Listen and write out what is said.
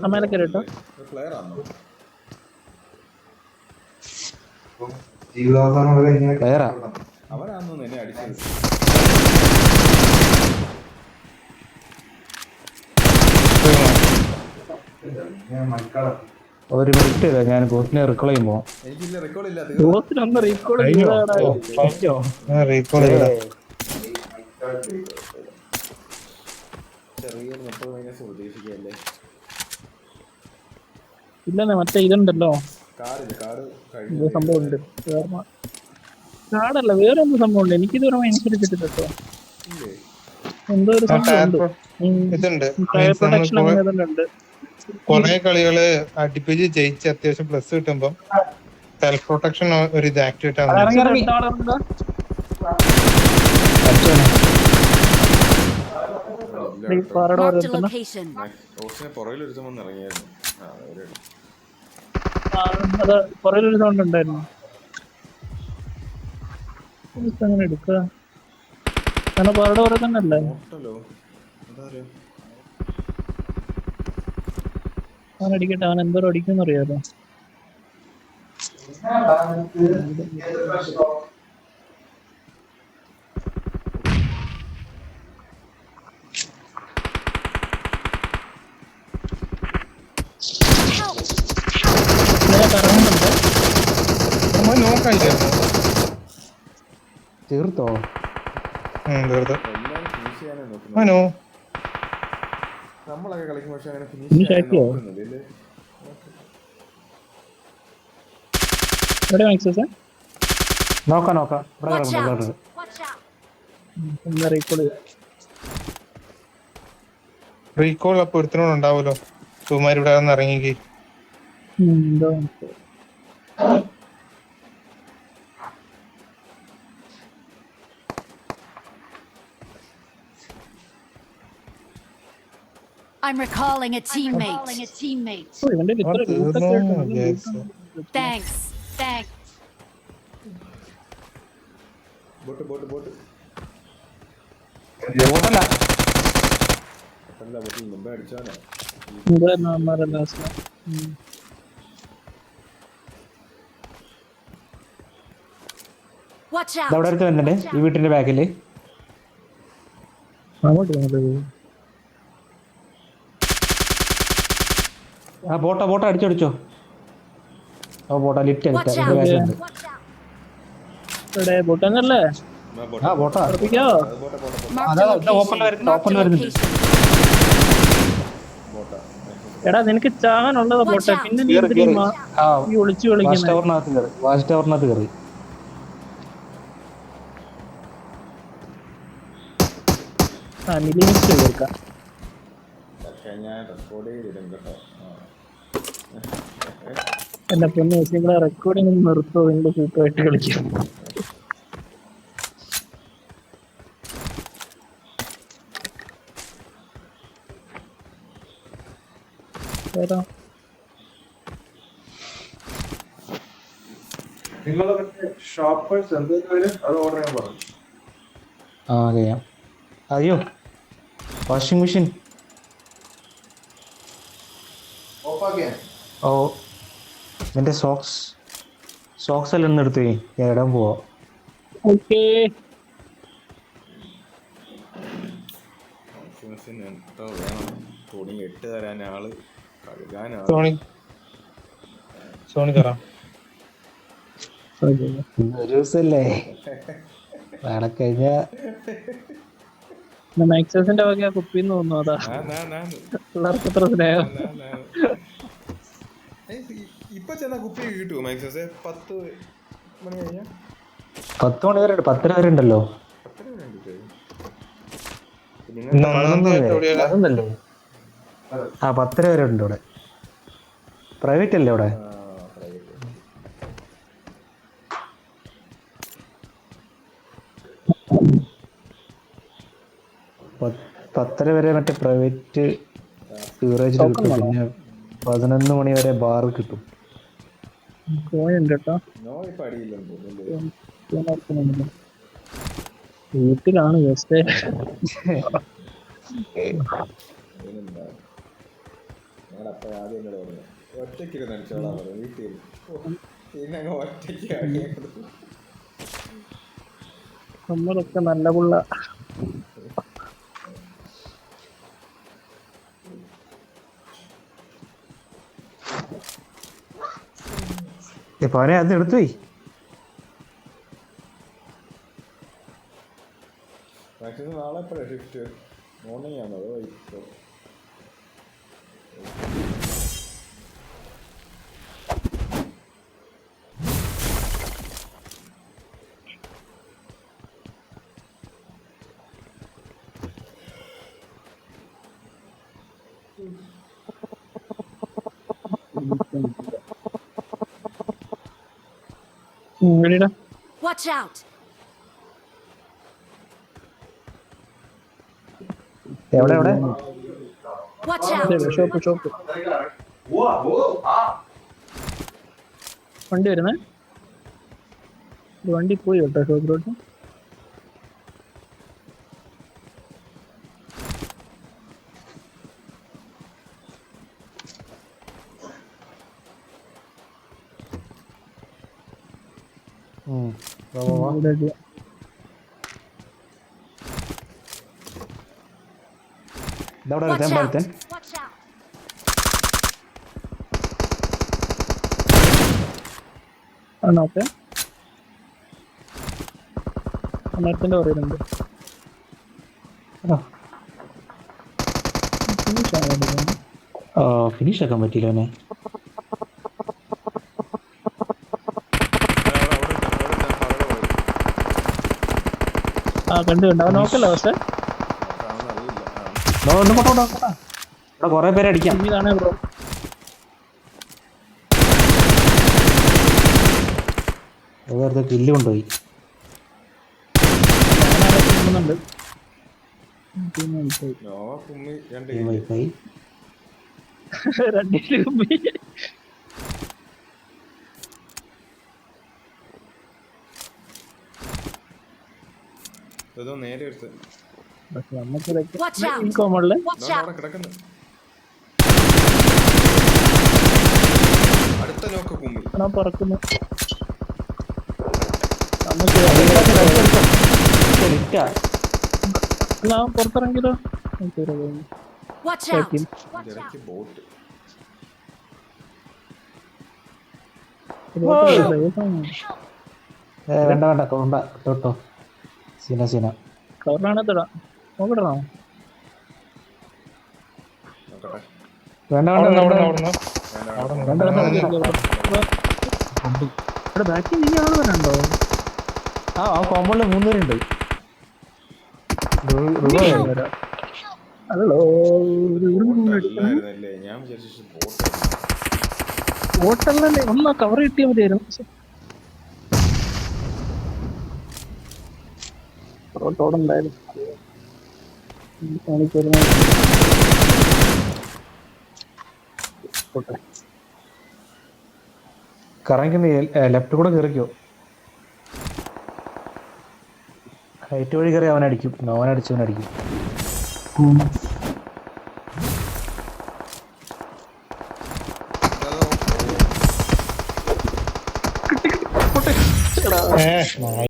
അമ്മേലെ കേട്ടോ അവനാന്ന് എന്നെ അടിച്ചത്. ഒരു മിനിറ്റ് ഞാൻ ഗോസിനെ റിക്കോൾ ചെയ്യുമ്പോ എനിക്കില്ല റെക്കോർഡ് ഇല്ല. ഗോസിനൊന്ന് റീകോൾ ചെയ്തതാടാ. ചെറിയൊരു 30 മൈനസ് പ്രതീക്ഷിക്കല്ലേ. ഇല്ലെന്നെ മറ്റേ ഇതുണ്ടല്ലോ കാർഡ് എന്തോ സംഭവം ഉണ്ട്. കാർഡല്ല വേറെ എന്തോ സംഭവം ഉണ്ട്. എനിക്കിതുവരെ അനുസരിച്ചിട്ടില്ല കേട്ടോ. എന്തോ ഒരു സംഭവം ഉണ്ട്. ഇതുണ്ട് ടയർ പ്രൊട്ടക്ഷൻ അങ്ങനെ തന്നെ ഉണ്ട്. കുറെ കളികള് അടുപ്പിച്ച് ജയിച്ച് അത്യാവശ്യം പ്ലസ് കിട്ടുമ്പോ സെൽഫ് പ്രൊട്ടക്ഷൻ ഒരു ഇത് ആക്ടിവേറ്റ് ആവുന്നുണ്ട്. പുറകിലൊരുത്തം വന്ന് ഇറങ്ങിയായിരുന്നു. അത് പുറകിലൊരു സൗണ്ട് ഉണ്ടായിരുന്നു. അങ്ങനെ എടുക്കുക കാരണം പുറയുടെ പുറകെ തന്നെ അല്ലേ. അവൻ അടിക്കട്ടെ. അവൻ എന്തോരം അടിക്കുമെന്ന് അറിയാലോ. കറങ്ങുന്നുണ്ട്. തീർത്തോ? നമ്മളൊക്കെ കളിക്കുമ്പോ പക്ഷെ അങ്ങനെ ഫിനിഷ് നോക്കുന്നില്ല. നോക്കാം റീകോൾ അപ്പൊ ഒരുത്തിനോട് ഉണ്ടാവുമല്ലോ. സുമാരി ഇവിടെ ഇറങ്ങിക്ക്. I'm recalling a teammate. Thanks. Boat മുമ്പേ അടിച്ചാലോ. അവിടെ അടുത്ത് വന്നിട്ടുണ്ട് ഈ വീട്ടിന്റെ ബാക്കില്. ആ ബോട്ട അടിച്ചോ. ആ ബോട്ട ലിഫ്റ്റ് ബോട്ടന്നല്ലേ. ആ ബോട്ട ഓപ്പൺ വരുന്നുണ്ട്. എടാ നിനക്ക് ചാകാനുള്ളത് പോട്ടെ, പിന്നെ നീ വിളിച്ചു വിളിക്കുന്നത്. വാച്ച് ടവറിനകത്ത് കയറി. എന്റെ പൊന്നു നിങ്ങളെ റെക്കോർഡിംഗ് നിർത്തോ. നിങ്ങളുടെ കൂട്ടുമായിട്ട് കളിക്കും. അയ്യോ വാഷിംഗ് മെഷീൻ ഓ എന്റെ സോക്സ് എല്ലാം ഒന്ന് എടുത്ത് ഞാൻ ഇടാൻ പോവാ. ഒരു ദിവസല്ലേ നാളെ കഴിഞ്ഞ മാക്സസിന്റെ വക കുപ്പിന്ന് തോന്നുന്നു. അതാ പിള്ളേർക്ക് എത്ര സ്നേഹം. ഇപ്പൊ ചെന്നാ കുപ്പി കിട്ടുമോ മാക്സസ്? 10 മണി കഴിഞ്ഞ 10 മണി വരെ 10:30 വരെ ഉണ്ടല്ലോ. ആ 10:30 വരെ ഉണ്ട് ഇവിടെ. പ്രൈവറ്റ് അല്ലേ ഇവിടെ? 10:30 വരെ മറ്റേ പ്രൈവറ്റ് സീവറേജിൽ കിട്ടും. പിന്നെ 11 മണി വരെ ബാർ കിട്ടും. വീട്ടിലാണ് ഞങ്ങളപ്പോ ആദ്യം എന്നോട് പറഞ്ഞു ഒറ്റയ്ക്കിരുന്ന് അടിച്ചോളാ പറഞ്ഞു വീട്ടിൽ. പിന്നെ അങ്ങ് ഒറ്റയ്ക്ക് നമ്മളൊക്കെ നല്ല പുള്ള. ഇപ്പൊ അവനെ അത് എടുത്തു പോയി. മാക്സിമം നാളെ എപ്പോഴാണ് ഷിഫ്റ്റ്? മോർണിംഗ് ആണോ അതോ ഇപ്പോൾ? എവിടെടാ? Watch out! എവിടെ എവിടെ? Watch out! ഷോപ്പ്. വണ്ടി വരുന്നേ? ഒരു വണ്ടി പോയി കേട്ടോ ഷോപ്പിലോട്ട്. ഇതവിടെ Watch ഒരുത്തൻ out! ഒരുത്തൻ. Watch out! നോക്കെ അന്നേരത്തിന്റെ പറയുന്നുണ്ട്. ഫിനിഷ് ആക്കാൻ പറ്റിയില്ല അവനെ. കണ്ടു അവൻ നോക്കല്ലോ പക്ഷെ ഇവിടെ കൊറേ പേരെ അടിക്കാം. ഇതാണ് ബ്രോ. വെറുതെ കില്ല് കൊണ്ടുപോയി. നോവ കുമ്മി രണ്ട് വൈഫൈ ഏതോ നേരെ എടുത്ത് Watch out! ഇൻകോമോളില് Watch out! അവിടെ കിടക്കുന്നു. അടുത്ത നോക്ക് കുമ്മി. പറക്കുന്നു. പുറത്തിറങ്ങിയതോ Watch out! ഇടയ്ക്ക് ബോട്ട്. വേണ്ട കൊണ്ട തൊട്ടോ. സീന കവറിലാണത്തടാ നോക്കട്ടോ. നോക്കട്ടെ. വേണ്ട ഇവിടെ ബാക്കിൽ നീ ആള് വരണ്ടോ? ആ കോമ്പൗണ്ടില് 3 പേരുണ്ട്. ഹലോ ബോട്ടല്ലായിരുന്നല്ലേ? ഞാൻ വിചാരിച്ചു ബോട്ട്. ഹോട്ടലിലല്ലേ ഒന്നാ കവർ കിട്ടിയാൽ മതിയായിരുന്നു. റോട്ടോടുണ്ടായിരുന്നു. കറങ്ങിക്കുന്ന ലെഫ്റ്റ് കൂടെ കയറിക്കോ. ഹൈറ്റ് വഴി കയറി അവനടിക്കും. അവനടിച്ചവനടിക്കും.